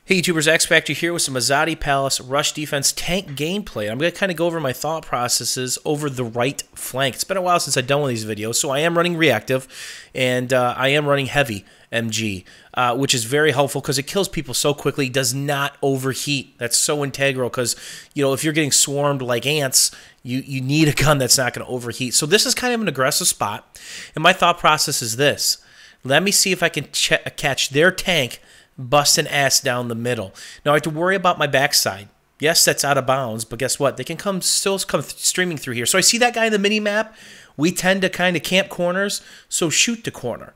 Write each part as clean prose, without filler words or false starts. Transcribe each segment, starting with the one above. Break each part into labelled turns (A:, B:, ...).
A: Hey YouTubers, X Factor here with some Azadi Palace Rush Defense tank gameplay. I'm going to kind of go over my thought processes over the right flank. It's been a while since I've done one of these videos, so I am running reactive, and I am running heavy MG, which is very helpful because it kills people so quickly, does not overheat. That's so integral because, you know, if you're getting swarmed like ants, you need a gun that's not going to overheat. So this is kind of an aggressive spot, and my thought process is this. Let me see if I can catch their tank busting ass down the middle. Now I have to worry about my backside. Yes, that's out of bounds, but guess what? They can still come streaming through here. So I see that guy in the mini map. We tend to kind of camp corners, so shoot the corner,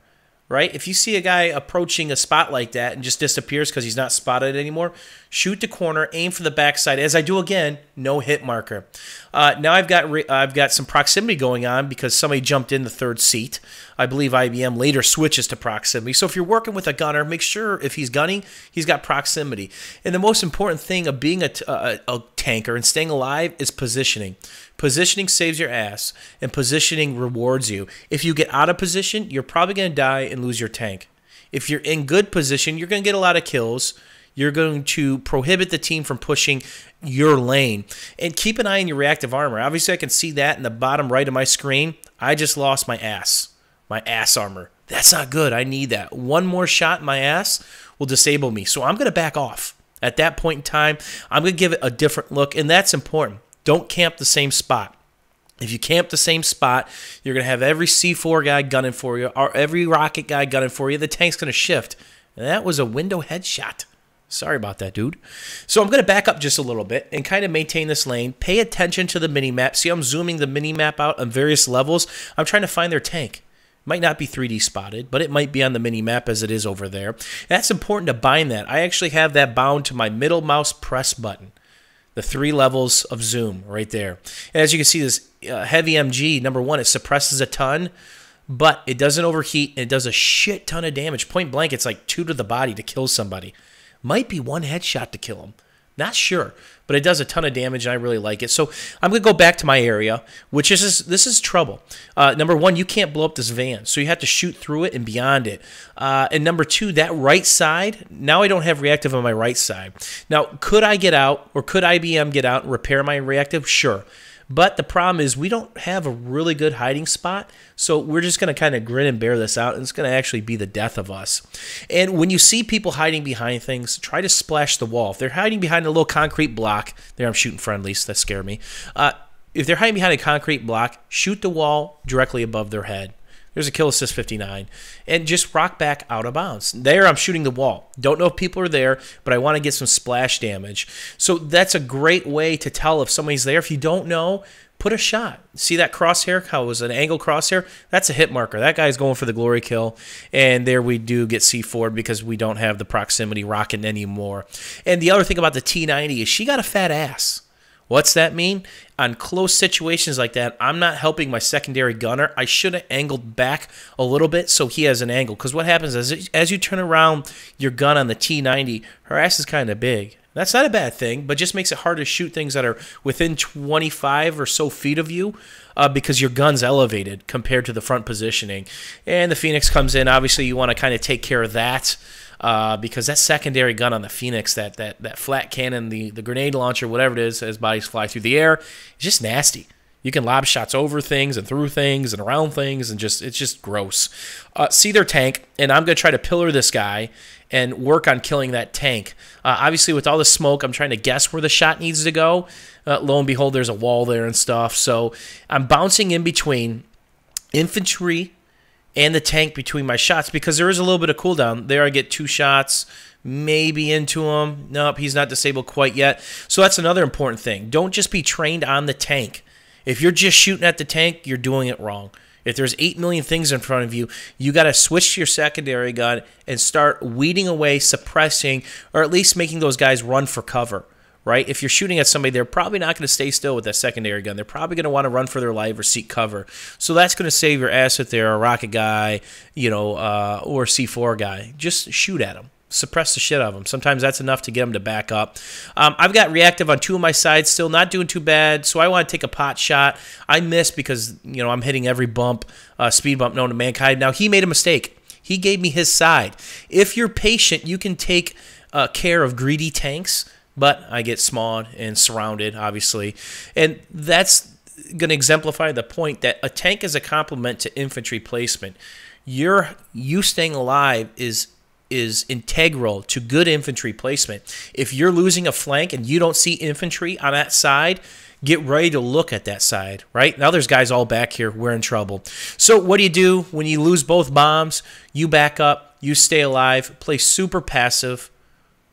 A: right? If you see a guy approaching a spot like that and just disappears because he's not spotted anymore, shoot the corner, aim for the backside. As I do again, no hit marker. Now I've got some proximity going on because somebody jumped in the third seat. I believe IBM later switches to proximity. So if you're working with a gunner, make sure if he's gunning, he's got proximity. And the most important thing of being a tanker and staying alive is positioning. Positioning saves your ass, and positioning rewards you. If you get out of position, you're probably going to die and lose your tank. If you're in good position, you're going to get a lot of kills. You're going to prohibit the team from pushing your lane. And keep an eye on your reactive armor. Obviously, I can see that in the bottom right of my screen. I just lost my ass armor. That's not good. I need that. One more shot in my ass will disable me. So I'm going to back off. At that point in time, I'm going to give it a different look, and that's important. Don't camp the same spot. If you camp the same spot, you're going to have every C4 guy gunning for you, or every rocket guy gunning for you. The tank's going to shift. And that was a window headshot. Sorry about that, dude. So I'm going to back up just a little bit and kind of maintain this lane. Pay attention to the mini-map. See, I'm zooming the mini-map out on various levels. I'm trying to find their tank. Might not be 3D spotted, but it might be on the mini-map as it is over there. That's important to bind that. I actually have that bound to my middle mouse press button. The 3 levels of zoom right there. And as you can see, this heavy MG, number one, it suppresses a ton, but it doesn't overheat, and it does a shit ton of damage. Point blank, it's like 2 to the body to kill somebody. Might be 1 headshot to kill him. Not sure, but it does a ton of damage, and I really like it. So I'm going to go back to my area, which is this is trouble. Number one, you can't blow up this van, so you have to shoot through it and beyond it. And number two, that right side, now I don't have reactive on my right side. Now, could I get out, or could IBM get out and repair my reactive? Sure. But the problem is we don't have a really good hiding spot, so we're just going to kind of grin and bear this out, and it's going to actually be the death of us. And when you see people hiding behind things, try to splash the wall. If they're hiding behind a little concrete block, there I'm shooting friendlies, that scare me. If they're hiding behind a concrete block, shoot the wall directly above their head. There's a kill assist 59. And just rock back out of bounds. There, I'm shooting the wall. Don't know if people are there, but I want to get some splash damage. So that's a great way to tell if somebody's there. If you don't know, put a shot. See that crosshair? How it was an angle crosshair? That's a hit marker. That guy's going for the glory kill. And there we do get C4'd because we don't have the proximity rocket anymore. And the other thing about the T90 is she got a fat ass. What's that mean? On close situations like that, I'm not helping my secondary gunner. I should have angled back a little bit so he has an angle. Because what happens is as you turn around your gun on the T90, her ass is kind of big. That's not a bad thing, but just makes it hard to shoot things that are within 25 or so feet of you because your gun's elevated compared to the front positioning. And the Phoenix comes in. Obviously, you want to kind of take care of that. Because that secondary gun on the Phoenix, that flat cannon, the grenade launcher, whatever it is, as bodies fly through the air, it's just nasty. You can lob shots over things and through things and around things, and it's just gross. See their tank, and I'm going to try to pillar this guy and work on killing that tank. Obviously, with all the smoke, I'm trying to guess where the shot needs to go. Lo and behold, there's a wall there and stuff. So I'm bouncing in between infantry and the tank between my shots because there is a little bit of cooldown. There I get 2 shots, maybe into him. Nope, he's not disabled quite yet. So that's another important thing. Don't just be trained on the tank. If you're just shooting at the tank, you're doing it wrong. If there's 8 million things in front of you, you got to switch to your secondary gun and start weeding away, suppressing, or at least making those guys run for cover. Right? If you're shooting at somebody, they're probably not going to stay still with that secondary gun. They're probably going to want to run for their life or seek cover. So that's going to save your ass if they're a rocket guy, you know, or a C4 guy. Just shoot at them. Suppress the shit out of them. Sometimes that's enough to get them to back up. I've got reactive on 2 of my sides still, not doing too bad, so I want to take a pot shot. I missed because, you know, I'm hitting every bump, speed bump known to mankind. Now, he made a mistake. He gave me his side. If you're patient, you can take care of greedy tanks, but I get smawned and surrounded, obviously. And that's going to exemplify the point that a tank is a complement to infantry placement. You staying alive is integral to good infantry placement. If you're losing a flank and you don't see infantry on that side, get ready to look at that side, right? Now there's guys all back here. We're in trouble. So what do when you lose both bombs? You back up, you stay alive, play super passive,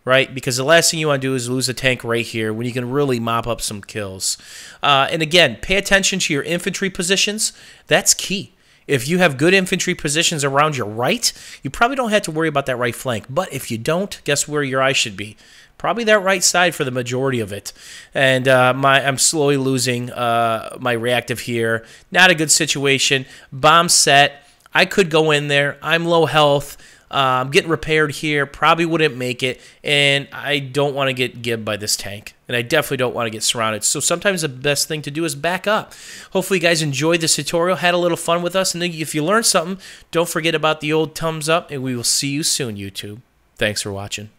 A: right? Because the last thing you want to do is lose a tank right here when you can really mop up some kills. And again, pay attention to your infantry positions. That's key. If you have good infantry positions around your right, you probably don't have to worry about that right flank. But if you don't, guess where your eye should be? Probably that right side for the majority of it. And I'm slowly losing my reactive here. Not a good situation. Bomb set. I could go in there. I'm low health. I'm getting repaired here. Probably wouldn't make it. And I don't want to get gibbed by this tank. And I definitely don't want to get surrounded. So sometimes the best thing to do is back up. Hopefully you guys enjoyed this tutorial, had a little fun with us. And if you learned something, don't forget about the old thumbs up. And we will see you soon, YouTube. Thanks for watching.